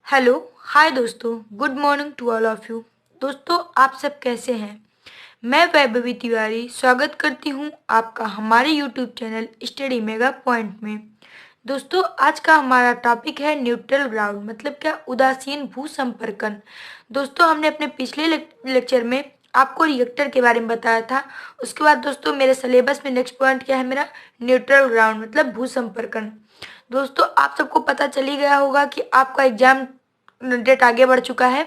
Hello hi दोस्तों, good morning to all of you. दोस्तों, आप सब कैसे हैं? मैं वैभवी तिवारी स्वागत करती हूं आपका हमारे YouTube channel study mega point में। दोस्तों, आज का हमारा टॉपिक है न्यूट्रल ग्राउंड, मतलब क्या, उदासीन भू संपर्कन। दोस्तों, हमने अपने पिछले लेक्चर में आपको रिएक्टर के बारे में बताया था। उसके बाद दोस्तों मेरे सिलेबस में नेक्स्ट पॉइंट क्या है मेरा, न्यूट्रल ग्राउंड मतलब भू संपर्कन। दोस्तों, आप सबको पता चल ही गया होगा कि आपका एग्जाम डेट आगे बढ़ चुका है।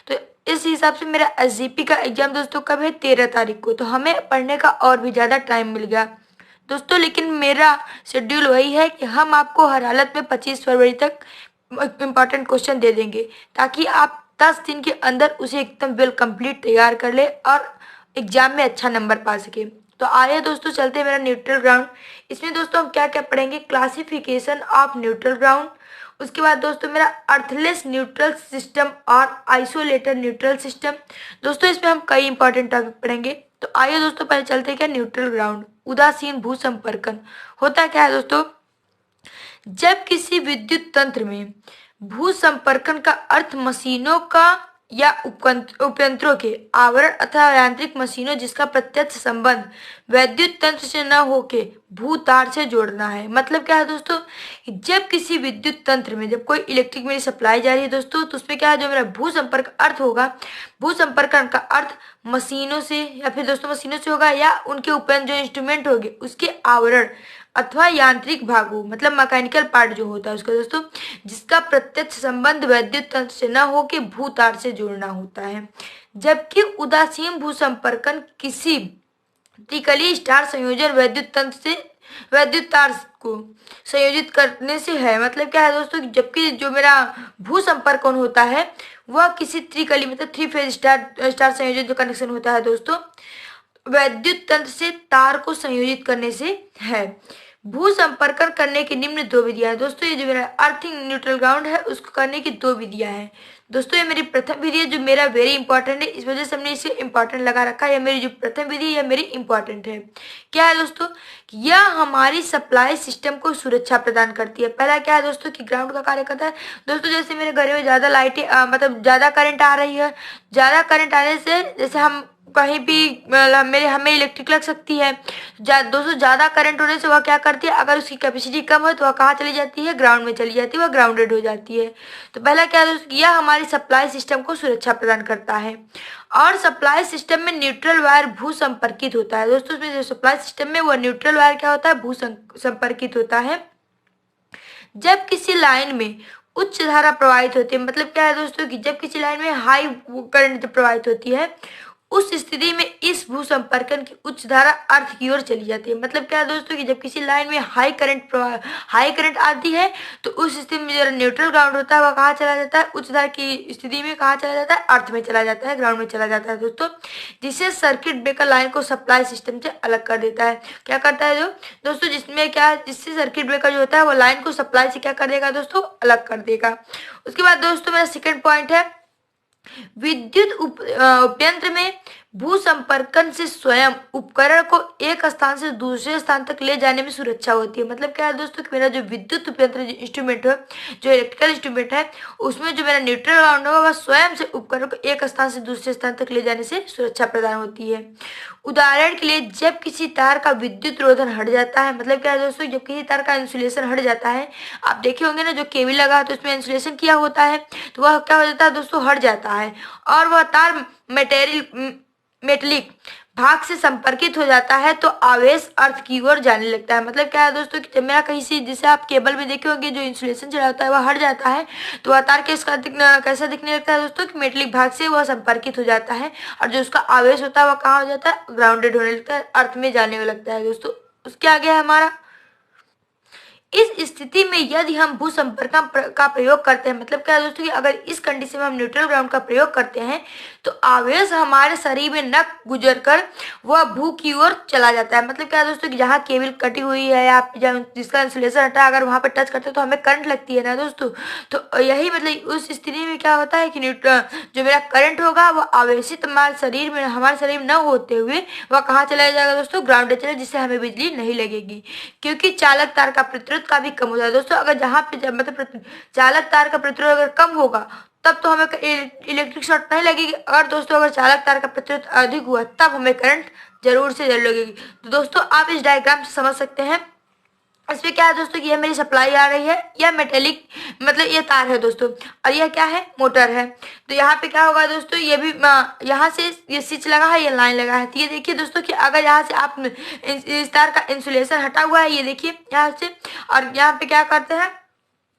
तो इस हिसाब से मेरा एसजीपी का एग्जाम दोस्तों कब है, 13 तारीख को। तो हमें पढ़ने का और भी ज़्यादा टाइम मिल गया दोस्तों। लेकिन मेरा शेड्यूल वही है कि हम आपको हर हालत में 25 फरवरी तक इम्पॉर्टेंट क्वेश्चन दे देंगे, ताकि आप 10 दिन के अंदर उसे एकदम वेल कंप्लीट तैयार कर ले और एग्जाम में अच्छा नंबर पा सके। तो आइए दोस्तों, चलते हैं मेरा न्यूट्रल ग्राउंड। इसमें दोस्तों हम क्या क्या पढ़ेंगे, क्लासिफिकेशन ऑफ न्यूट्रल ग्राउंड। उसके बाद दोस्तों मेरा अर्थलेस न्यूट्रल सिस्टम और आइसोलेटेड न्यूट्रल सिस्टम। दोस्तों, इसमें हम कई इंपॉर्टेंट टॉपिक पढ़ेंगे। तो आइए दोस्तों, पहले चलते हैं क्या, न्यूट्रल ग्राउंड, उदासीन भू संपर्कन। होता क्या है दोस्तों, जब किसी विद्युत तंत्र में भू संपर्कन का अर्थ मशीनों का या उपयंत्रों के आवरण अथवा यांत्रिक मशीनों जिसका प्रत्यक्ष संबंध वैद्युत तंत्र से न होके भू तार से जोड़ना है। मतलब क्या है दोस्तों, जब किसी विद्युत तंत्र में जब कोई इलेक्ट्रिक मेरी सप्लाई जा रही है दोस्तों, तो उसमें क्या है, जो मेरा भू संपर्क अर्थ होगा, भू संपर्कन का अर्थ मशीनों से या फिर दोस्तों मशीनों से होगा, या उनके उपकरण जो इंस्ट्रूमेंट होंगे उसके आवरण अथवा यांत्रिक भागों मतलब मैकेनिकल पार्ट जो होता है उसका दोस्तों, जिसका प्रत्यक्ष संबंध वैद्युत तंत्र से न हो के भू तार से जोड़ना होता है। जबकि उदासीन भू संपर्कन किसी त्रिकली स्टार संयोजन वैद्युत तार को संयोजित करने से है। मतलब क्या है दोस्तों, जबकि जो मेरा भू संपर्कन होता है वह किसी त्रिकली मतलब 3 फेज स्टार संयोजन जो कनेक्शन होता है दोस्तों, वैद्युत तंत्र से तार को संयोजित करने से है। भू संपर्कन करने की निम्न 2 विधियां हैं दोस्तों। ये जो मेरा अर्थिंग न्यूट्रल ग्राउंड है उसको करने की 2 विधियां हैं दोस्तों। ये मेरी प्रथम विधि है जो मेरा वेरी इंपॉर्टेंट है, इस वजह से हमने इसे इंपॉर्टेंट लगा रखा है। यह मेरी जो प्रथम विधि है यह मेरी इंपॉर्टेंट है। क्या है दोस्तों, यह हमारी सप्लाई सिस्टम को सुरक्षा प्रदान करती है। पहला क्या है दोस्तों कि ग्राउंड का कार्य करता है दोस्तों, जैसे मेरे घर में ज्यादा लाइटें मतलब ज्यादा करंट आ रही है, ज्यादा करंट आने से जैसे हम कहीं भी हमें इलेक्ट्रिक लग सकती है। दोस्तों, ज्यादा करंट होने से वह क्या करती है, अगर उसकी कैपेसिटी कम है तो वह कहाँ चली जाती है, ग्राउंड में चली जाती है, वह ग्राउंडेड हो जाती है। तो पहला क्या है दोस्तों, यह हमारी सप्लाई सिस्टम को सुरक्षा प्रदान करता है। और सप्लाई सिस्टम में न्यूट्रल वायर भू संपर्कित होता है दोस्तों। इसमें जो सप्लाई सिस्टम में वह न्यूट्रल वायर क्या होता है, भू संपर्कित होता है। जब किसी लाइन में उच्च धारा प्रवाहित होती है, मतलब क्या है दोस्तों कि जब किसी लाइन में हाई करंट प्रवाहित होती है, उस स्थिति में इस भू संपर्कन की उच्च धारा अर्थ की ओर चली जाती है। मतलब क्या है दोस्तों कि जब किसी लाइन में हाई करंट आती है तो उस स्थिति में जो न्यूट्रल ग्राउंड होता है वह कहाँ चला जाता है, उच्च धारा की स्थिति में कहाँ चला जाता है, अर्थ में चला जाता है, ग्राउंड में चला जाता है दोस्तों। जिससे सर्किट ब्रेकर लाइन को सप्लाई सिस्टम से अलग कर देता है। क्या करता है जो दोस्तों, जिसमें क्या, जिससे सर्किट ब्रेकर जो होता है वो लाइन को सप्लाई से क्या कर देगा दोस्तों, अलग कर देगा। उसके बाद दोस्तों मेरा सेकेंड पॉइंट है, विद्युत उपयंत्र में भू संपर्कन से स्वयं उपकरण को एक स्थान से दूसरे स्थान तक ले जाने में सुरक्षा होती है। मतलब क्या है दोस्तों कि मेरा जो विद्युत उपयंत्र इंस्ट्रूमेंट है, जो इलेक्ट्रिकल इंस्ट्रूमेंट है, उसमें जो मेरा न्यूट्रल ग्राउंड होगा वह स्वयं से उपकरण को एक स्थान से दूसरे स्थान तक ले जाने से सुरक्षा प्रदान होती है। उदाहरण के लिए, जब किसी तार का विद्युत रोधन हट जाता है, मतलब क्या है दोस्तों, जब किसी तार का इंसुलेशन हट जाता है, आप देखे होंगे ना जो केबल लगा तो उसमें इंसुलेशन किया होता है, तो वह क्या हो जाता है दोस्तों, हट जाता है और वह तार मेटेलिक भाग से संपर्कित हो जाता है तो आवेश अर्थ की ओर जाने लगता है। मतलब क्या है दोस्तों कि जब मेरा कहीं से, जैसे आप केबल में देखे होंगे जो इंसुलेशन चला होता है वह हट जाता है, तो वह तार कैसा दिखने लगता है दोस्तों कि मेटेलिक भाग से वह संपर्कित हो जाता है और जो उसका आवेश होता है वह कहाँ हो जाता है, ग्राउंडेड होने लगता है, अर्थ में जाने लगता है दोस्तों। उसके आगे है हमारा, इस स्थिति में यदि हम भू संपर्क का प्रयोग करते हैं, मतलब क्या है दोस्तों कि अगर इस कंडीशन में हम न्यूट्रल ग्राउंड का प्रयोग करते हैं तो आवेश हमारे शरीर में न गुजर कर वह भू की ओर चला जाता है। मतलब क्या है दोस्तों कि जहाँ केबल कटी हुई है या जिसका इंसुलेशन हटा, अगर वहां पर टच करते हैं तो हमें करंट लगती है ना दोस्तों। तो यही मतलब उस स्थिति में क्या होता है कि जो मेरा करंट होगा वह आवेशित हमारे शरीर में न होते हुए वह कहाँ चला जाएगा दोस्तों, ग्राउंडेड चला, जिससे हमें बिजली नहीं लगेगी। क्योंकि चालक तार का प्रतिरोध प्रतिरोध काफी कम हो जाता है दोस्तों। अगर जहाँ पे मतलब चालक तार का प्रतिरोध अगर कम होगा तब तो हमें इलेक्ट्रिक शॉर्ट नहीं लगेगी। अगर दोस्तों अगर चालक तार का प्रतिरोध अधिक हुआ तब हमें करंट जरूर से जरूर लगेगी। तो दोस्तों आप इस डायग्राम से समझ सकते हैं। इसमें क्या है दोस्तों कि ये मेरी सप्लाई आ रही है, यह मेटेलिक मतलब ये तार है दोस्तों, और यह क्या है, मोटर है। तो यहाँ पे क्या होगा दोस्तों, ये भी यहाँ से ये स्विच लगा है, ये लाइन लगा है। तो ये देखिए दोस्तों कि अगर यहाँ से आप इस तार का इंसुलेशन हटा हुआ है, ये देखिए यहाँ से, और यहाँ पे क्या करते हैं,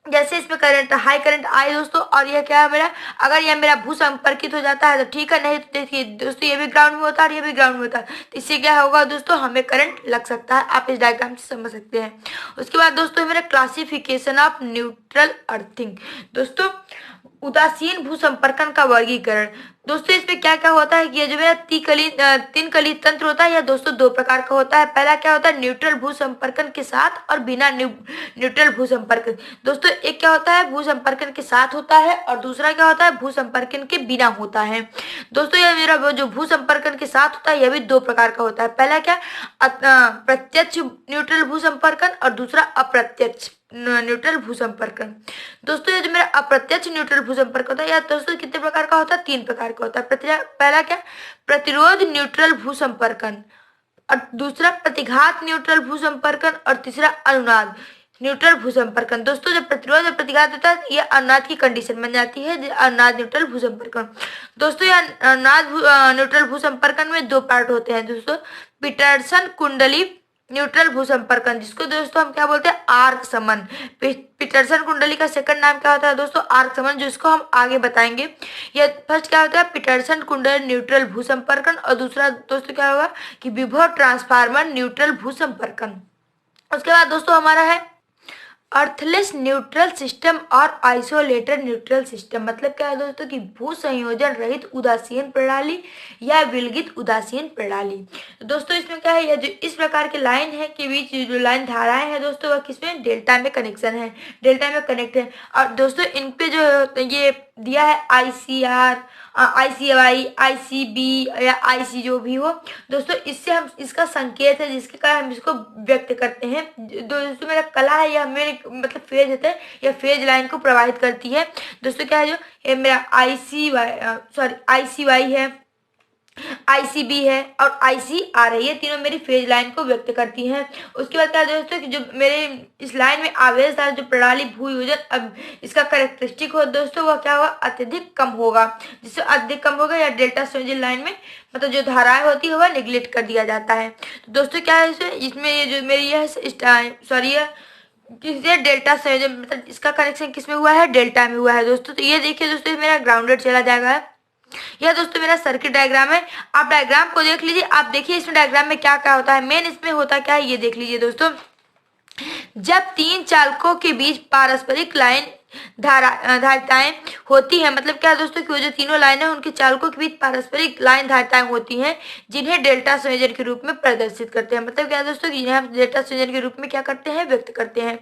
जैसे इसमें करंट हाई करंट आए दोस्तों, और यह क्या है मेरा, अगर यह मेरा भू संपर्कित हो जाता है तो ठीक है, नहीं तो देखिए दोस्तों ये भी ग्राउंड में होता है और ये भी ग्राउंड में होता है, तो इससे क्या होगा दोस्तों, हमें करंट लग सकता है। आप इस डायग्राम से समझ सकते हैं। उसके बाद दोस्तों मेरा क्लासिफिकेशन ऑफ न्यूट्रल अर्थिंग। दोस्तों उदासीन भू संपर्कन का वर्गीकरण। दोस्तों इसमें क्या क्या होता है कि ये जो मेरा तीन कली तंत्र होता है, यह दोस्तों दो प्रकार का होता है। पहला क्या होता है, न्यूट्रल भू संपर्कन के साथ और बिना न्यूट्रल भू संपर्कन। दोस्तों एक क्या होता है, भू संपर्कन के साथ होता है, और दूसरा क्या होता है, भू संपर्कन के बिना होता है। दोस्तों यह मेरा जो भू संपर्कन के साथ होता है यह भी दो प्रकार का होता है। पहला क्या, प्रत्यक्ष न्यूट्रल भू संपर्कन, और दूसरा अप्रत्यक्ष न्यूट्रल भू संपर्कन। दोस्तों ये जो मेरा अप्रत्यक्ष न्यूट्रल भू संपर्क होता है यह दोस्तों कितने प्रकार का होता है, तीन प्रकार का होता है। पहला क्या, प्रतिरोध न्यूट्रल भू संपर्कन, और दूसरा प्रतिघात न्यूट्रल भू संपर्कन, और तीसरा अनुनाद न्यूट्रल भू संपर्कन। दोस्तों जब प्रतिरोध और प्रतिघात होता है यह अनुनाद की कंडीशन बन जाती है, अनुनाद न्यूट्रल भू संपर्कन। दोस्तों यह अनुनाद न्यूट्रल भू संपर्कन में दो पार्ट होते हैं दोस्तों, पीटरसन कुंडली न्यूट्रल भू संपर्कन, जिसको दोस्तों हम क्या बोलते हैं, आर्क समन। पीटरसन कुंडली का सेकंड नाम क्या होता है दोस्तों, आर्क समन, जिसको हम आगे बताएंगे। यह फर्स्ट क्या होता है, पीटरसन कुंडली न्यूट्रल भू संपर्कन, और दूसरा दोस्तों क्या होगा कि विभव ट्रांसफार्मर न्यूट्रल भू संपर्कन। उसके बाद दोस्तों हमारा है अर्थलेस न्यूट्रल सिस्टम और आइसोलेटेड न्यूट्रल सिस्टम। मतलब क्या है दोस्तों कि भू संयोजन रहित उदासीन प्रणाली या विलगित उदासीन प्रणाली। तो दोस्तों इसमें क्या है, यह जो इस प्रकार के लाइन है के बीच जो लाइन धाराएं हैं दोस्तों वह किसमें, डेल्टा में कनेक्शन है, डेल्टा में कनेक्ट है। और दोस्तों इन पे जो ये दिया है ICR, ICY, ICB या IC जो भी हो दोस्तों, इससे हम इसका संकेत है जिसके कारण हम इसको व्यक्त करते हैं। दोस्तों मेरा कला है, यह मेरे मतलब फेज होता है, यह फेज लाइन को प्रभावित करती है। दोस्तों क्या है, जो ये मेरा ICY है, ICB है और ICR है, ये तीनों मेरी फेज लाइन को व्यक्त करती हैं। उसके बाद क्या है दोस्तों कि जो मेरे इस लाइन में आवेश धारा जो प्रणाली भू योजन अब इसका कैरेक्टरिस्टिक हो दोस्तों वह क्या होगा, अत्यधिक कम होगा। जिससे अत्यधिक कम होगा या डेल्टा संयोजन लाइन में मतलब जो धाराएं होती है वह निगलेक्ट कर दिया जाता है। तो दोस्तों क्या है इसमें ये जो मेरी यह किससे, डेल्टा संयोजन मतलब इसका कनेक्शन किसमें हुआ है, डेल्टा में हुआ है दोस्तों। तो ये देखिए दोस्तों मेरा ग्राउंडेड चला जाएगा। यह दोस्तों मेरा सर्किट डायग्राम है, आप डायग्राम को देख लीजिए। आप देखिए इसमें डायग्राम में क्या क्या होता है, मेन इसमें होता क्या है ये देख लीजिए दोस्तों। जब तीन चालकों के बीच पारस्परिक लाइन धारिताएं होती है, मतलब क्या दोस्तों कि वो जो तीनों लाइन है उनके चालकों के बीच पारस्परिक लाइन धारिताएं होती हैं जिन्हें डेल्टा संयोजन के रूप में प्रदर्शित करते हैं। मतलब क्या दोस्तों कि जिन्हें हम डेल्टा संयोजन के रूप में क्या करते हैं, व्यक्त करते हैं।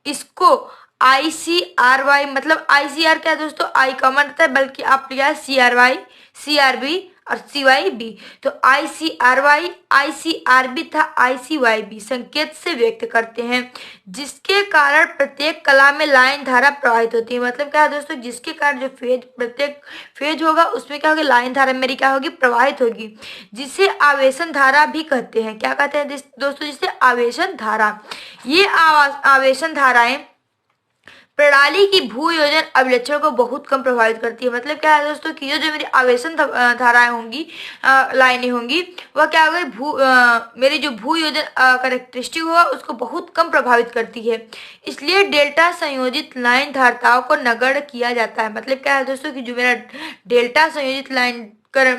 इसको ICRY मतलब ICR क्या दोस्तों, आई कॉमन रहता है, बल्कि आप लिया CRY, CRB और CYB। तो ICRY, ICRB था ICYB संकेत से व्यक्त करते हैं, जिसके कारण प्रत्येक कला में लाइन धारा प्रवाहित होती है। मतलब क्या है दोस्तों, जिसके कारण जो प्रत्येक फेज होगा उसमें क्या होगी, लाइन धारा मेरी क्या होगी, प्रवाहित होगी, जिसे आवेशन धारा भी कहते हैं। क्या कहते हैं दोस्तों, जिसे आवेशन धारा। ये आवेशन धाराएं प्रणाली की भू योजन अभिलक्षण को बहुत कम प्रभावित करती है। मतलब क्या है दोस्तों कि ये जो मेरी आवेशन धाराएं होंगी, लाइनें होंगी, वह क्या होगी, मेरी जो भू योजन कैरेक्टरिस्टिक होगा उसको बहुत कम प्रभावित करती है। इसलिए डेल्टा संयोजित लाइन धारिताओं को नगण्य किया जाता है। मतलब क्या है दोस्तों कि जो मेरा डेल्टा संयोजित लाइन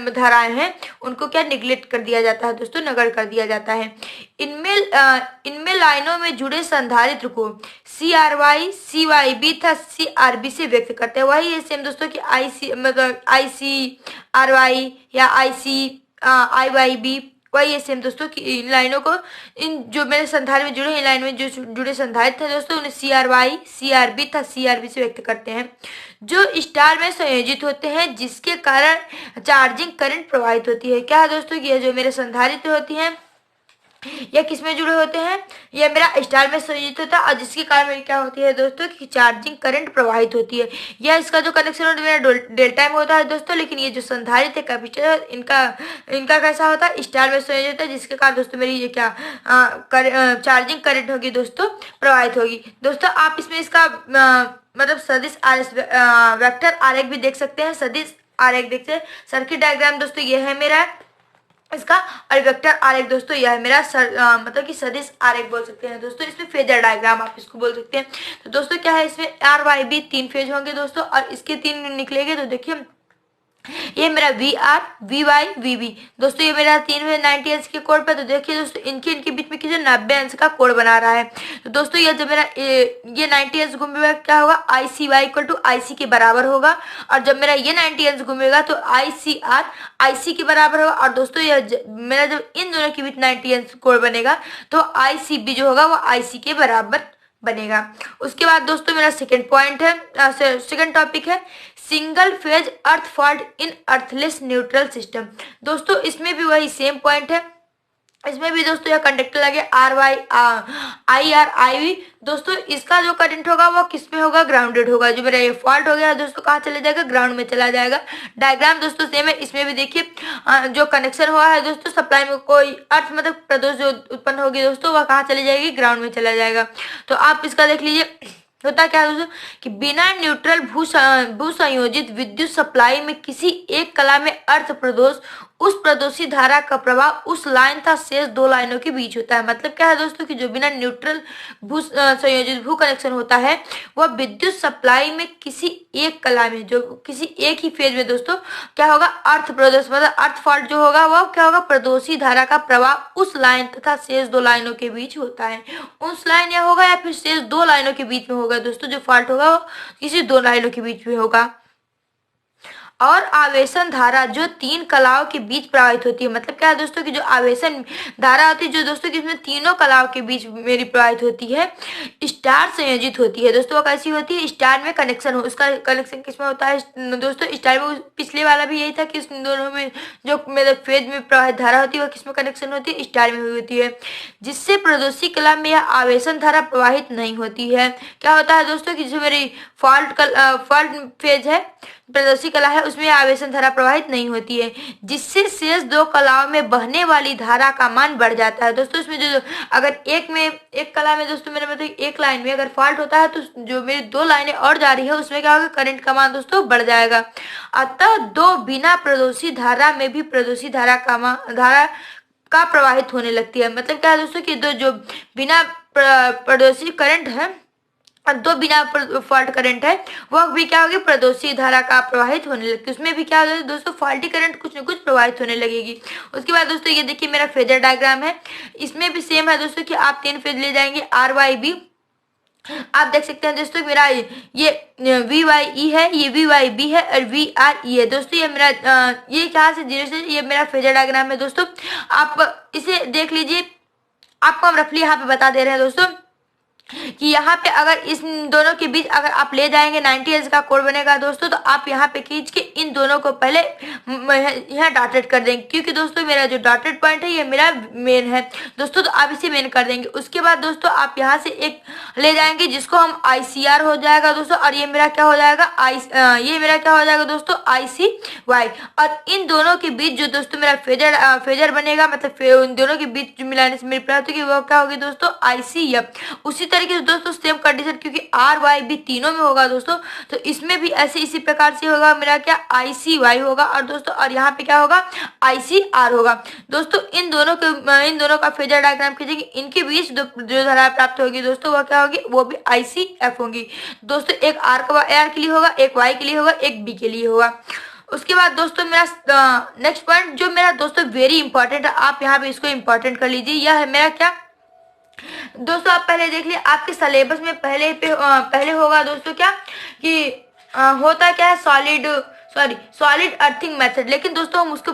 धाराएं हैं उनको क्या निगलेक्ट कर दिया जाता है दोस्तों, नगण्य कर दिया जाता है। इनमें लाइनों में जुड़े संधारित्र को CRY, CYB तथा CRB से व्यक्त करते हैं। वही है सेम दोस्तों कि ICRY या IYB, वही है सेम दोस्तों कि इन लाइनों को, इन जो मेरे संधारित्र में जुड़े, इन लाइन में जो जुड़े संधारित्र थे दोस्तों उन्हें CRY, CRB तथा CRB से व्यक्त करते हैं, जो स्टार में संयोजित होते हैं, जिसके कारण चार्जिंग करंट प्रवाहित होती है। क्या है दोस्तों कि ये जो मेरे संधारित्र होती हैं यह किस में जुड़े होते हैं, यह मेरा स्टार में संयोजित होता है और जिसके कारण मेरी क्या होती है दोस्तों कि चार्जिंग करंट प्रवाहित होती है। यह इसका जो कनेक्शन होता है मेरा डेल्टा में होता है दोस्तों, लेकिन ये जो संधारित्र है कैपेसिटर है इनका इनका कैसा होता है, स्टार में संयोजित होता है, जिसके कारण दोस्तों मेरी ये क्या चार्जिंग करंट होगी दोस्तों, प्रवाहित होगी। दोस्तों आप इसमें इसका मतलब सदिश आरेख वेक्टर आरेख भी देख सकते हैं, सदिश आरेख देखते हैं। सर्किट डायग्राम दोस्तों ये है मेरा इसका, और वेक्टर आरेख दोस्तों यह है मेरा मतलब कि सदिश आरेख बोल सकते हैं दोस्तों। इसमें फेजर डायग्राम आप इसको बोल सकते हैं। तो दोस्तों क्या है, इसमें आर वाई बी 3 फेज होंगे दोस्तों, और इसके 3 निकलेंगे। तो देखिए ये मेरा V R V Y V B दोस्तों, ये मेरा 3 90 अंश के कोण पे। तो देखिए दोस्तों इनके बीच में किसी 90 अंश का कोण बना रहा है। तो दोस्तों ये जब मेरा ये 90 अंश घूमेगा क्या होगा, आई सी वाई इक्वल टू आई सी के बराबर होगा। और जब मेरा ये 90 अंश घूमेगा तो आई सी आर आई सी के बराबर होगा। और दोस्तों यह मेरा जब इन दोनों के बीच 90 अंश कोण बनेगा तो आई सी बी जो होगा वो आई सी के बराबर बनेगा। उसके बाद दोस्तों मेरा सेकंड पॉइंट है, सेकंड टॉपिक है single phase earth fault in earthless neutral system. दोस्तों इसमें भी वही सेम पॉइंट है, इसमें भी दोस्तों यह कंडक्टर लगे R Y I R I V. दोस्तों इसका जो करंट होगा वो किस में होगा, ग्राउंडेड होगा। जो मेरा ये फॉल्ट हो गया दोस्तों कहाँ चले जाएगा, ग्राउंड में चला जाएगा। डायग्राम दोस्तों सेम है, इसमें भी देखिए जो कनेक्शन हुआ है दोस्तों सप्लाई में कोई अर्थ मतलब प्रदोष जो उत्पन्न होगी दोस्तों वह कहाँ चली जाएगी, ग्राउंड में चला जाएगा। तो आप इसका देख लीजिए होता क्या है दोस्तों कि बिना न्यूट्रल भू संयोजित विद्युत सप्लाई में किसी एक कला में अर्थ प्रदोष उस प्रदोषी धारा का प्रभाव उस लाइन तथा शेष 2 लाइनों के बीच होता है। मतलब क्या है दोस्तों कि जो बिना न्यूट्रल संयोजित भू कनेक्शन होता है वह विद्युत सप्लाई में किसी एक कला में जो किसी एक ही फेज में दोस्तों क्या होगा, अर्थ प्रदोष मतलब अर्थ फॉल्ट जो होगा वह क्या होगा, प्रदोषी धारा का प्रभाव उस लाइन तथा शेष 2 लाइनों के बीच होता है। उस लाइन या होगा या फिर शेष 2 लाइनों के बीच में होगा दोस्तों, जो फॉल्ट होगा वो किसी 2 लाइनों के बीच में होगा। और आवेशन धारा जो 3 कलाओं के बीच प्रवाहित होती है। मतलब क्या है दोस्तों कि जो आवेशन धारा होती है जो दोस्तों कि इसमें तीनों कलाओं के बीच मेरी प्रवाहित होती है, स्टार संयोजित होती है। दोस्तों वो कैसी होती है, स्टार में कनेक्शन हो, उसका कनेक्शन किसमें होता है दोस्तों, स्टार में। पिछले वाला भी यही था कि इस दोनों में जो मेरे फेज में प्रवाहित धारा होती है वह किसमें कनेक्शन होती है, स्टार में हुई होती है, जिससे प्रदोषी कला में यह आवेशन धारा प्रवाहित नहीं होती है। क्या होता है दोस्तों कि जो मेरी फॉल्ट फेज है, प्रदोषी कला है, उसमें आवेशन धारा प्रवाहित नहीं होती है, जिससे शेष 2 कलाओं में बहने वाली धारा का मान बढ़ जाता है। दोस्तों इसमें जो अगर एक कला में दोस्तों मेरे मतलब एक लाइन में अगर फॉल्ट होता है तो जो मेरी 2 लाइनें और जा रही है उसमें क्या होगा, करंट का मान दोस्तों बढ़ जाएगा। अतः 2 बिना प्रदोषी धारा में भी प्रदोषी धारा का प्रवाहित होने लगती है। मतलब क्या है दोस्तों कि 2 जो बिना प्रदोषी करंट है और 2 बिना फॉल्ट करंट है वह भी क्या होगी, प्रदोषी धारा का प्रवाहित होने लगती है। उसमें भी क्या होगा दोस्तों, फॉल्टी करंट कुछ न कुछ प्रवाहित होने लगेगी। उसके बाद दोस्तों ये देखिए मेरा फेजर डायग्राम है, इसमें भी सेम है दोस्तों कि आप 3 फेज ले जाएंगे आर वाई बी। आप देख सकते हैं दोस्तों मेरा ये वी वाई ई है, ये वी वाई बी है और वी आर ई है। दोस्तों ये मेरा ये कहाँ से 0 से ये मेरा फेजर डायग्राम है दोस्तों। आप इसे देख लीजिए, आपको हम रफली यहाँ पे बता दे रहे हैं दोस्तों कि यहाँ पे अगर इस दोनों के बीच अगर आप ले जाएंगे 90 अंश का कोण बनेगा दोस्तों, तो आप यहाँ पे खींच के इन दोनों को पहले यहाँ डॉटेड कर देंगे, क्योंकि दोस्तों मेरा जो डॉटेड पॉइंट है ये मेरा मेन है दोस्तों, तो आप इसे मेन कर देंगे। उसके बाद दोस्तों आप यहाँ से एक ले जाएंगे जिसको हम ICR हो जाएगा दोस्तों, और ये मेरा क्या हो जाएगा ये मेरा क्या हो जाएगा दोस्तों ICY। और इन दोनों के बीच जो दोस्तों मेरा फेजर बनेगा, मतलब इन दोनों के बीच मिलाने से मेरी प्राप्त होगी वो क्या होगी दोस्तों ICF। उसी तरीके से दोस्तों सेम कंडीशन क्योंकि आर वाई भी तीनों में होगा दोस्तों, तो इसमें भी ऐसे इसी प्रकार से होगा मेरा क्या ICY होगा, और दोस्तों और यहाँ पे क्या होगा ICR होगा। दोस्तों इन दोनों का फेजर डायग्राम खींचेंगे, इनके बीच जो धारा प्राप्त होगी दोस्तों वह क्या होगी, वो भी ICF होगी दोस्तों। एक आर के लिए होगा, एक वाई के लिए होगा, एक बी के लिए होगा। उसके बाद दोस्तों मेरा नेक्स्ट पॉइंट जो मेरा दोस्तों वेरी इंपॉर्टेंट है, आप यहाँ पे इसको इंपॉर्टेंट कर लीजिए। यह है मेरा क्या दोस्तों, आप पहले देख लीजिए आपके सिलेबस में पहले होगा दोस्तों क्या कि होता क्या है, सॉलिड अर्थिंग मेथड। लेकिन दोस्तों हम उसको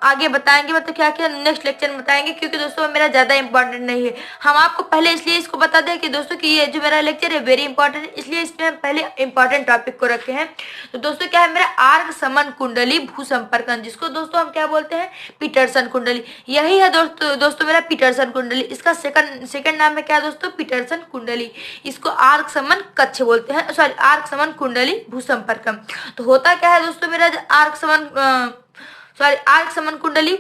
आगे बताएंगे, मतलब क्या क्या नेक्स्ट लेक्चर में बताएंगे, क्योंकि दोस्तों मेरा ज्यादा इंपॉर्टेंट नहीं है। हम आपको पहले इसलिए इसको बता दें कि दोस्तों कि ये जो मेरा लेक्चर है वेरी इंपॉर्टेंट है, इसलिए इसमें हम पहले इंपॉर्टेंट टॉपिक को रखे हैं। तो दोस्तों क्या है मेरा आर्क समन कुंडली भू संपर्कन, जिसको दोस्तों हम क्या बोलते हैं, पीटरसन कुंडली। यही है दोस्तों मेरा पीटरसन कुंडली। इसका सेकंड नाम है क्या दोस्तों, पीटरसन कुंडली। इसको आर्क समन कक्ष बोलते हैं, सॉरी आर्क समन कुंडली भू संपर्कम। तो होता क्या है दोस्तों मेरा आर्क समन कुंडली,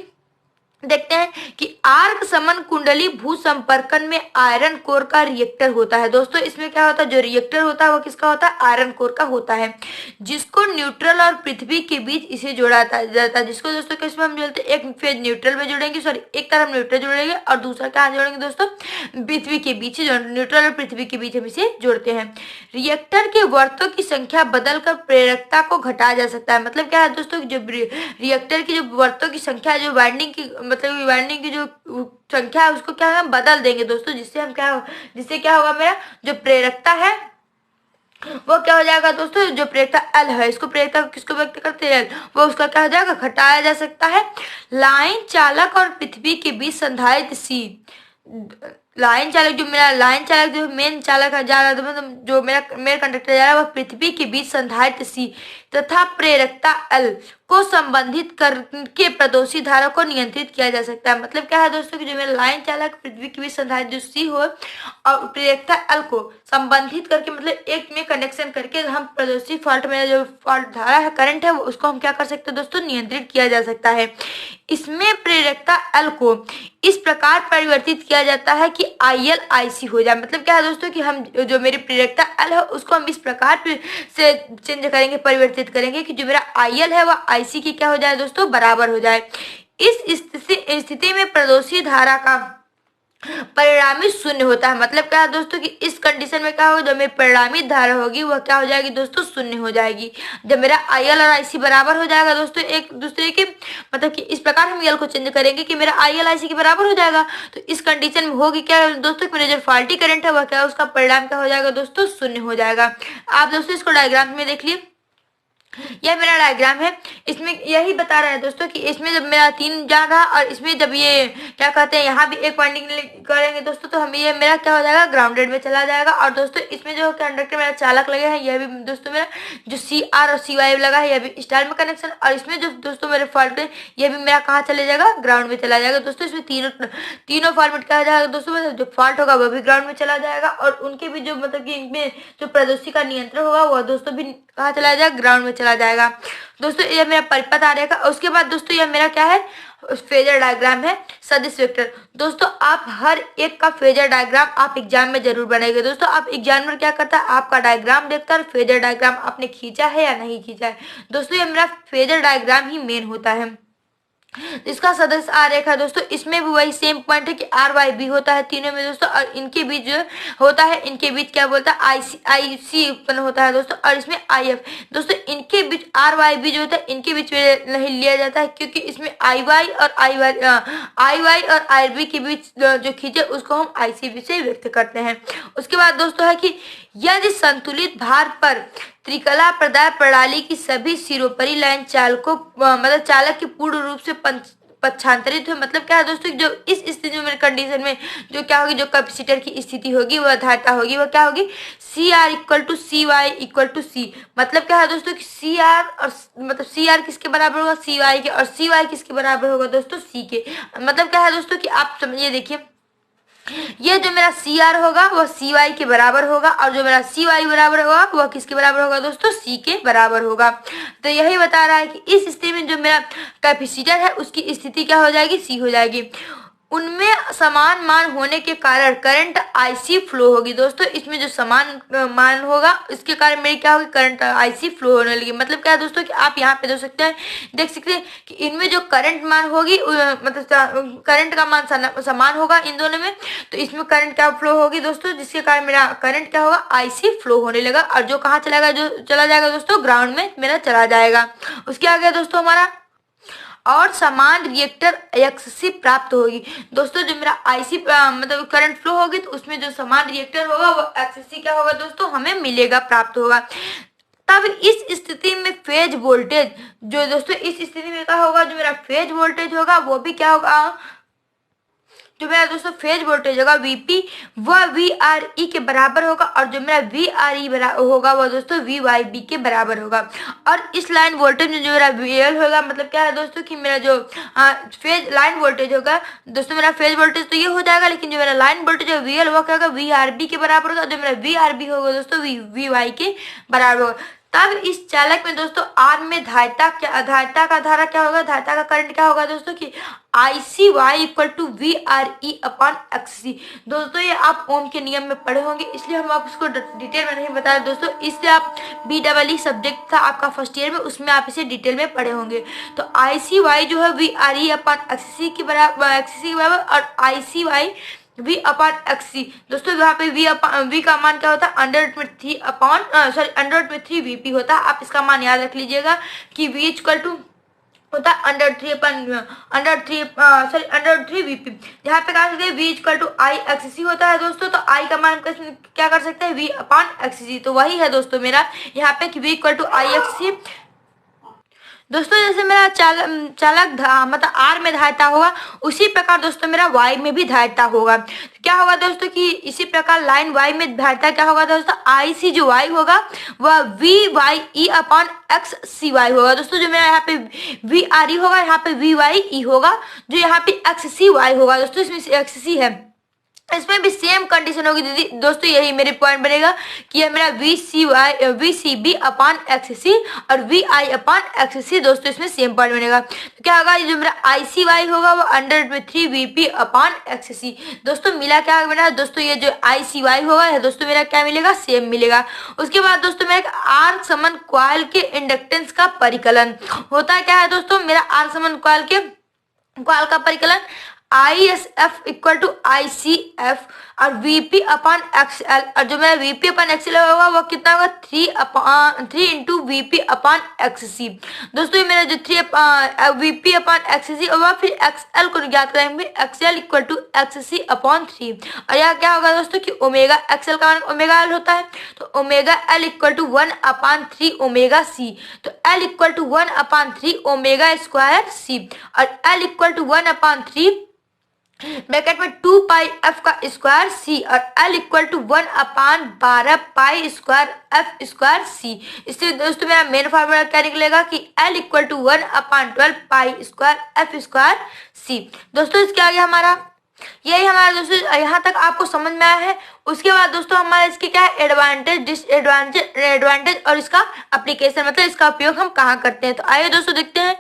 देखते हैं कि आर्क समन कुंडली भू संपर्कन में आयरन कोर का रिएक्टर होता है। दोस्तों इसमें क्या होता है, जो रिएक्टर होता है वो किसका होता है, आयरन कोर का होता है, जिसको न्यूट्रल और पृथ्वी के बीच इसे जोड़ा जाता है। जिसको दोस्तों किसमें हम जोड़ते हैं, एक फेज न्यूट्रल में जोड़ेंगे, सॉरी एक तरफ न्यूट्रल जोड़ेंगे और दूसरा क्या जोड़ेंगे दोस्तों, पृथ्वी के बीच, न्यूट्रल और पृथ्वी के बीच हम इसे जोड़ते हैं। रिएक्टर के वर्तों की संख्या बदलकर प्रेरकता को घटाया जा सकता है। मतलब क्या है दोस्तों, जो रिएक्टर की जो वर्तों की संख्या, जो वाइंडिंग की मतलब वाइंडिंग की जो संख्या है उसको क्या हम बदल देंगे दोस्तों, जिससे क्या होगा मेरा जो प्रेरकता है वो क्या हो जाएगा दोस्तों, जो प्रेरकता एल है, इसको प्रेरकता किसको व्यक्त करते हैं, वो उसका क्या हो जाएगा, घटाया जा सकता है। लाइन चालक और पृथ्वी के बीच संधारित सी, लाइन चालक जो मेन चालक जा रहा है, मतलब जो मेरा कंडक्टर जा रहा है वह पृथ्वी के बीच संधारित सी तथा प्रेरकता एल को संबंधित करके प्रदोषी धारा को नियंत्रित किया जा सकता है। मतलब क्या है दोस्तों कि जो मेरा लाइन चालक पृथ्वी के बीच संधारित जो सी हो और प्रेरकता एल को संबंधित करके, मतलब एक में कनेक्शन करके हम प्रदोषी फॉल्ट में जो फॉल्ट धारा है, करंट है, उसको हम क्या कर सकते हैं दोस्तों, नियंत्रित किया जा सकता है। इसमें प्रेरकता एल को इस प्रकार परिवर्तित किया जाता है कि IL IC हो जाए। मतलब क्या है दोस्तों कि हम जो मेरी प्रेरकता एल है उसको हम इस प्रकार से चेंज करेंगे, परिवर्तित करेंगे कि जो मेरा IL है वह IC की क्या हो जाए दोस्तों, बराबर हो जाए। इस स्थिति में प्रदोषी धारा का परिणामी शून्य होता है। मतलब क्या है दोस्तों कि इस कंडीशन में क्या होगा, जो मेरी परिणामी धारा होगी वह क्या हो जाएगी दोस्तों, शून्य हो जाएगी। जब मेरा IL और IC बराबर हो जाएगा दोस्तों एक दूसरे के, मतलब कि इस प्रकार हम यल को चेंज करेंगे कि मेरा IL IC के बराबर हो जाएगा। तो इस कंडीशन में होगी क्या दोस्तों, मेरा जो फॉल्टी करंट है वह क्या, उसका परिणाम क्या हो जाएगा दोस्तों, शून्य हो जाएगा। आप दोस्तों इसको डायग्राम में देख लिए, यह मेरा डायग्राम है। इसमें यही बता रहा है दोस्तों कि इसमें जब मेरा 3 जा रहा और इसमें जब ये क्या कहते हैं यहाँ भी एक वाइंडिंग करेंगे दोस्तों, तो हम ये मेरा क्या हो जाएगा, ग्राउंडेड में चला जाएगा। और दोस्तों इसमें जो कंडक्टर मेरा चालक लगे हैं, यह भी दोस्तों मेरा जो CR और CY लगा है, यह भी स्टार में कनेक्शन। और इसमें जो दोस्तों मेरे फॉल्ट है, यह भी मेरा कहाँ चले जाएगा, ग्राउंड में चला जाएगा दोस्तों। इसमें तीनों फॉर्मेट क्या हो जाएगा दोस्तों, जो फॉल्ट होगा वह भी ग्राउंड में चला जाएगा और उनके भी जो मतलब कि इनमें जो प्रदोषी का नियंत्रण होगा वह दोस्तों भी कहाँ चला जाएगा, ग्राउंड में चला जाएगा दोस्तों। यह मेरा परिपथ आ रहेगा। उसके बाद दोस्तों यह मेरा क्या है, फेजर डायग्राम है, सदिश वेक्टर। दोस्तों आप हर एक का फेजर डायग्राम आप एग्जाम में जरूर बनाएंगे दोस्तों। आप एग्जामिनर क्या करता है, आपका डायग्राम देखता है, फेजर डायग्राम आपने खींचा है या नहीं खींचा है दोस्तों। यह मेरा फेजर डायग्राम ही मेन होता है। इसका सदस्य आरेख है दोस्तों, इसमें भी वही सेम पॉइंट है कि RYB होता है तीनों में दोस्तों, और इनके बीच जो होता है, इनके बीच क्या बोलता है, IC उत्पन्न होता है दोस्तों, और इसमें IF दोस्तों। इनके बीच RYB जो होता है इनके बीच में नहीं लिया जाता है, क्योंकि इसमें IY और IB के बीच जो खींचे उसको हम ICB से व्यक्त करते हैं। उसके बाद दोस्तों है कि यदि संतुलित भार पर त्रिकला प्रदाय प्रणाली की सभी सिरोपरी लाइन चालकों मतलब चालक के पूर्ण रूप से पक्षांतरित हुए। मतलब क्या है दोस्तों, जो इस स्थिति में कंडीशन में जो क्या होगी, जो कैपेसिटर की स्थिति होगी वह धारिता होगी, वह क्या होगी, CR = CY = C। मतलब क्या है दोस्तों कि CR और मतलब CR किसके बराबर होगा, CY के, और CY किसके बराबर होगा दोस्तों, C के। मतलब क्या है दोस्तों कि आप समझिए, देखिए ये जो मेरा CR होगा वह CY के बराबर होगा, और जो मेरा CY बराबर होगा वह किसके बराबर होगा दोस्तों, C के बराबर होगा। तो यही बता रहा है कि इस स्थिति में जो मेरा कैपेसिटर है उसकी स्थिति क्या हो जाएगी, C हो जाएगी। उनमें समान मान होने के कारण करंट IC फ्लो होगी दोस्तों। इसमें जो समान मान होगा इसके कारण मेरी क्या होगी, करंट IC फ्लो होने लगी। मतलब क्या है दोस्तों कि आप यहाँ पे देख सकते हैं कि इनमें जो करंट मान होगी, मतलब करंट का मान समान होगा इन दोनों में, तो इसमें करंट क्या फ्लो होगी दोस्तों, जिसके कारण मेरा करंट क्या होगा, IC फ्लो होने लगा। और जो कहाँ चला जाएगा दोस्तों, ग्राउंड में मेरा चला जाएगा। उसके आगे दोस्तों हमारा और समान रिएक्टर एक्सेसी प्राप्त होगी दोस्तों। जो मेरा IC मतलब करंट फ्लो होगी तो उसमें जो समान रिएक्टर होगा वो एक्सेसी क्या होगा दोस्तों, हमें मिलेगा, प्राप्त होगा। तब इस स्थिति में फेज वोल्टेज, जो दोस्तों इस स्थिति में क्या होगा, जो मेरा फेज वोल्टेज होगा वो भी क्या होगा, जो मेरा दोस्तों फेज वोल्टेज होगा Vp वह VRE के बराबर होगा, और जो मेरा VRE होगा वह दोस्तों VYB के बराबर होगा। और इस लाइन वोल्टेज में जो मेरा VL होगा, मतलब क्या है दोस्तों कि मेरा जो फेज लाइन वोल्टेज होगा दोस्तों, मेरा फेज वोल्टेज तो ये हो जाएगा, लेकिन जो मेरा लाइन वोल्टेज है VL वो क्या होगा, VRB के बराबर होगा। जो मेरा VRB होगा दोस्तों VY के बराबर होगा। तब इस चालक में दोस्तों आर में धारिता का धारा क्या होगा, धारिता का करंट क्या होगा दोस्तों कि ICY equal to VRE upon XC। दोस्तों ये आप ओम के नियम में पढ़े होंगे, इसलिए हम आप इसको डिटेल में नहीं बता रहे दोस्तों। इससे आप BEE सब्जेक्ट था आपका फर्स्ट ईयर में, उसमें आप इसे डिटेल में पढ़े होंगे। तो ICY जो है VRE अपॉन XC के बराबर, और ICY V अपॉन XC। दोस्तों यहाँ पे V का मान क्या होता है, अंडर में 3 Vp होता है। आप इसका मान याद रख लीजिएगा कि V इक्वल टू होता है अंडर 3 Vp। यहाँ पे कहा सकते हैं V equal to I XC होता है दोस्तों। तो I का मान क्या कर सकते हैं, V अपॉन XC। तो वही है दोस्तों मेरा यहाँ पे कि V equal to I XC। दोस्तों जैसे मेरा चालक मतलब आर में धारिता होगा, उसी प्रकार दोस्तों मेरा वाई में भी धारिता होगा। तो क्या होगा दोस्तों कि इसी प्रकार लाइन वाई में धारिता क्या होगा दोस्तों, आई सी जो वाई होगा वह V Y E upon X C Y होगा। दोस्तों जो मेरा यहाँ पे वी आर ई होगा, यहाँ पे वी वाई ई होगा, जो यहाँ पे एक्स सी वाई होगा। दोस्तों इसमें एक्स सी है, इसमें भी सेम कंडीशन होगी दीदी। दोस्तों यही मेरे पॉइंट बनेगा कि यह मेरा V C B upon X C और V I upon X C. दोस्तों इसमें सेम पॉइंट बनेगा। तो क्या होगा, जो मेरा आई सी वाई होगा वो अंडर में 3 Vp अपॉन एक्स सी। दोस्तों मिला क्या बना दोस्तों, ये जो आई सी वाई होगा दोस्तों मेरा क्या मिलेगा, सेम मिलेगा। उसके बाद दोस्तों मेरा आर्क समन कॉइल के इंडक्टेंस का परिकलन होता है। क्या है दोस्तों, मेरा आर्क समन कॉइल का परिकलन ISF इक्वल टू ICF और VP अपॉन XL, और जो मेरा VP अपॉन XL होगा वो कितना होगा, 3 इंटू VP अपॉन XC। दोस्तों ये मेरा जो 3 VP अपॉन XC होगा, फिर XL को ज्ञात करेंगे, XL equal to XC upon 3। और यहाँ क्या होगा दोस्तों कि ओमेगा XL का मान ओमेगा L होता है, तो omega L equal to 1 upon 3 omega C। तो L equal to 1 upon 3 omega square C, और L equal to 1 upon 3 bracket में 2 पाई एफ का स्क्वायर सी, और L equal to 1 upon 12 pi square F square C. इसलिए दोस्तों मेरा main formula क्या निकलेगा कि L equal to 1 upon 12 pi square F square C. दोस्तों इसके आगे हमारा यही हमारा दोस्तों यहाँ तक आपको समझ में आया है। उसके बाद दोस्तों हमारा इसके क्या है, एडवांटेज और इसका एप्लीकेशन, मतलब इसका उपयोग हम कहाँ करते हैं। तो आइए दोस्तों देखते हैं।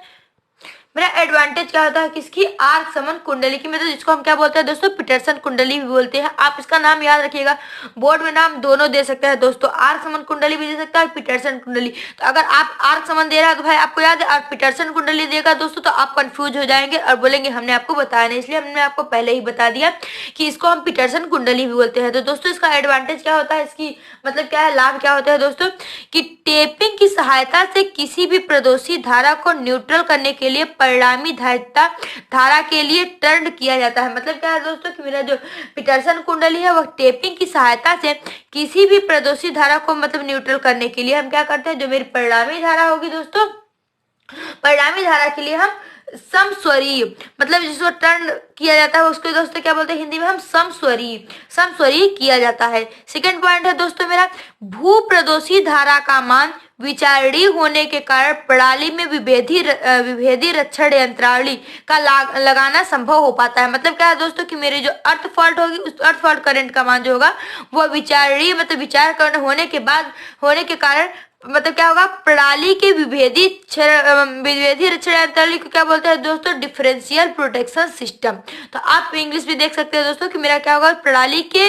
मेरा एडवांटेज क्या होता है किसकी, आर्क समन कुंडली की, मतलब जिसको हम क्या बोलते हैं दोस्तों, पीटरसन कुंडली भी बोलते हैं। आप इसका नाम याद रखिएगा, बोर्ड में नाम दोनों दे सकते हैं दोस्तों, आर्क समन कुंडली भी दे सकता है, पीटरसन कुंडली। तो अगर आप आर्क समन दे रहा है तो भाई आपको याद है, और पीटरसन कुंडली देगा दोस्तों तो आप कंफ्यूज हो जाएंगे और बोलेंगे हमने आपको बताया नहीं, इसलिए हमने आपको पहले ही बता दिया कि इसको हम पीटरसन कुंडली भी बोलते हैं। तो दोस्तों इसका एडवांटेज क्या होता है, इसकी मतलब क्या है, लाभ क्या होता है दोस्तों, कि टेपिंग की सहायता से किसी भी प्रदोषी धारा को न्यूट्रल करने के लिए परिणामी धारा के लिए टर्न किया जाता है। मतलब क्या है दोस्तों कि मेरा जो पीटरसन कुंडली है वह टेपिंग की सहायता से किसी भी प्रदोषी धारा को मतलब न्यूट्रल करने के लिए हम क्या करते हैं, जो मेरी परिणामी धारा होगी दोस्तों, परिणामी धारा के लिए हम समस्वरीय, मतलब जिसको टर्न किया जाता है उसको दोस्तों क्या बोलते हैं हिंदी में, हम समस्वरीय किया जाता है। सेकंड पॉइंट है दोस्तों मेरा, भू प्रदोषी धारा का मान विचारणीय होने के कारण प्रणाली में विभेदी रक्षण यंत्रावली का लगाना संभव हो पाता है। मतलब क्या है दोस्तों कि मेरी जो अर्थ फॉल्ट होगी उस अर्थ फॉल्ट करंट का मान जो होगा वो विचारणीय, मतलब विचार करने होने के कारण मतलब क्या होगा, प्रणाली के विभेदी रक्षण यंत्रावली को क्या बोलते हैं दोस्तों, डिफरेंशियल प्रोटेक्शन सिस्टम। तो आप इंग्लिश भी देख सकते हैं दोस्तों कि मेरा क्या होगा, प्रणाली के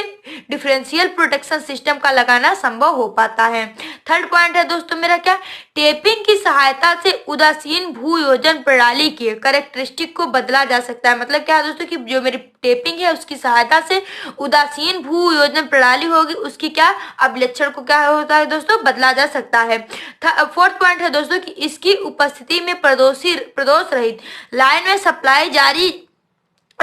डिफरेंशियल प्रोटेक्शन सिस्टम का लगाना संभव हो पाता है। थर्ड पॉइंट है दोस्तों मेरा क्या, टेपिंग की सहायता से उदासीन भू योजन प्रणाली के कैरेक्टरिस्टिक को बदला जा सकता है। मतलब क्या है दोस्तों कि जो मेरी टेपिंग है उसकी सहायता से उदासीन भू योजन प्रणाली होगी उसकी क्या अभिलक्षण को क्या होता है दोस्तों, बदला जा सकता है। फोर्थ पॉइंट है दोस्तों कि इसकी उपस्थिति में प्रदोष रहित लाइन में सप्लाई जारी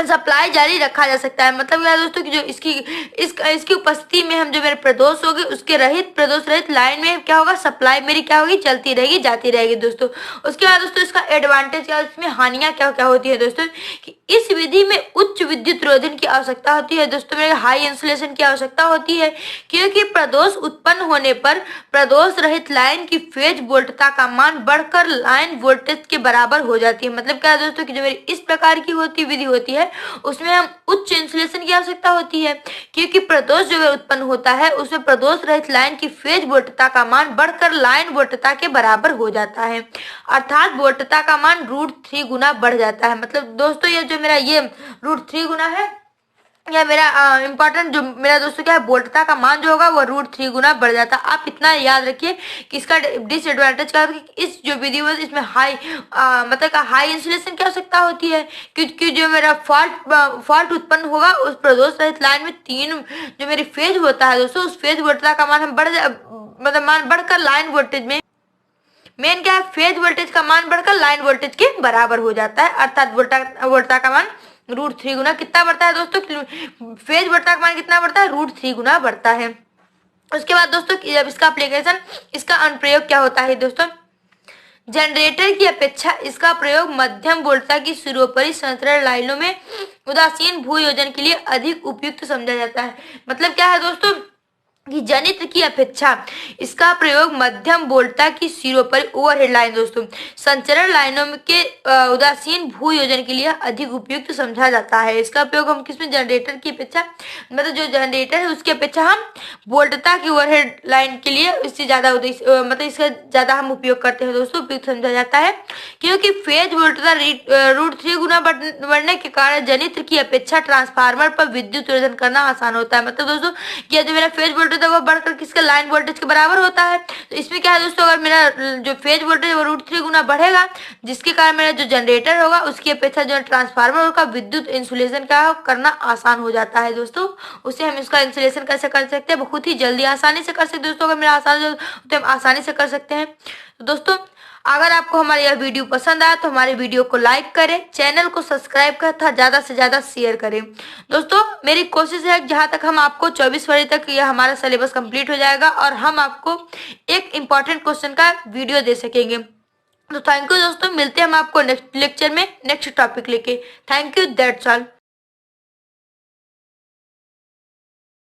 सप्लाई जारी रखा जा सकता है। मतलब क्या है दोस्तों कि जो इसकी उपस्थिति में हम जो मेरे प्रदोष होगी उसके प्रदोष रहित लाइन में क्या होगा, सप्लाई मेरी क्या होगी, चलती रहेगी, जाती रहेगी दोस्तों। उसके बाद दोस्तों इसका एडवांटेज क्या, इसमें हानियां क्या क्या होती है दोस्तों, कि इस विधि में उच्च विद्युत रोधन की आवश्यकता होती है दोस्तों, मेरे हाई इंसुलेशन की आवश्यकता होती है, क्योंकि प्रदोष उत्पन्न होने पर प्रदोष रहित लाइन की फेज वोल्टता का मान बढ़कर लाइन वोल्टेज के बराबर हो जाती है। मतलब क्या है दोस्तों कि जो मेरी इस प्रकार की विधि होती है उसमें हम उच्च इंसुलेशन की आवश्यकता होती है, क्योंकि प्रदोष जो है उत्पन्न होता है उसमें प्रदोष रहित लाइन की फेज वोल्टता का मान बढ़कर लाइन वोल्टता के बराबर हो जाता है, अर्थात वोल्टता का मान √3 गुना बढ़ जाता है। मतलब दोस्तों ये जो मेरा ये √3 गुना है, या मेरा इम्पोर्टेंट जो मेरा दोस्तों क्या है, वोल्टता का मान जो होगा वो √3 गुना बढ़ जाता है। आप इतना याद रखिए कि इसका डिसएडवांटेज क्या होता है कि इस जो विधि होती है इसमें मतलब हाई इंसुलेशन की आवश्यकता होती है, क्योंकि जो मेरा फॉल्ट उत्पन्न होगा उस प्रदोष रहित लाइन में 3 जो मेरी फेज होता है दोस्तों, उस फेज वोल्टता का मान हम मान बढ़कर लाइन वोल्टेज में मेन क्या है, फेज वोल्टेज का मान बढ़कर लाइन वोल्टेज के बराबर हो जाता है, अर्थात वोल्टता का मान √3 गुना कितना बढ़ता है दोस्तों, फेज वोल्टता का मान कितना बढ़ता है, √3 गुना बढ़ता है। उसके बाद दोस्तों जब इसका एप्लीकेशन, इसका अनुप्रयोग क्या होता है दोस्तों, जनरेटर की अपेक्षा इसका प्रयोग मध्यम वोल्टता की सर्वोपरि संचरण लाइनों में उदासीन भू योजन के लिए अधिक उपयुक्त समझा जाता है। मतलब क्या है दोस्तों कि जनित्र की अपेक्षा इसका प्रयोग मध्यम वोल्टता की सिरों ओवरहेड लाइन दोस्तों संचरण लाइनों के उदासीन भू योजन के लिए अधिक उपयुक्त समझा जाता है। इसका उपयोग हम किसमें, जनरेटर की अपेक्षा, मतलब जो जनरेटर है उसकी अपेक्षा हम वोल्टता की ओवरहेड लाइन के लिए इससे ज्यादा मतलब इसका ज्यादा हम उपयोग करते हैं दोस्तों, उपयुक्त समझा जाता है, क्योंकि फेज वोल्टता √3 गुना बढ़ने के कारण जनित्र की अपेक्षा ट्रांसफार्मर पर विद्युत योजन करना आसान होता है। मतलब दोस्तों क्या जो मेरा फेज वोल्टेज है वो बढ़कर किसके, लाइन वोल्टेज के बराबर होता है। तो इसमें क्या है दोस्तों, अगर मेरा जो फेज वोल्टेज वो √3 गुना बढ़ेगा, जिसके कारण मेरा जो जनरेटर होगा उसकी अपेक्षा जो ट्रांसफार्मर होगा विद्युत इंसुलेशन का करना आसान हो जाता है दोस्तों। उससे हम इसका इंसुलेशन कैसे कर सकते हैं, बहुत ही जल्दी आसानी से कर सकते हैं दोस्तों। अगर मेरा आसान तो हम आसानी से कर सकते हैं। तो दोस्तों अगर आपको हमारा यह वीडियो पसंद आया तो हमारे वीडियो को लाइक करें, चैनल को सब्सक्राइब करें तथा ज्यादा से ज्यादा शेयर करें। दोस्तों मेरी कोशिश है जहां तक हम आपको 24 फरवरी तक यह हमारा सिलेबस कंप्लीट हो जाएगा और हम आपको एक इम्पॉर्टेंट क्वेश्चन का वीडियो दे सकेंगे। तो थैंक यू दोस्तों, मिलते हैं हम आपको नेक्स्ट लेक्चर में नेक्स्ट टॉपिक लेके। Thank you, that's all.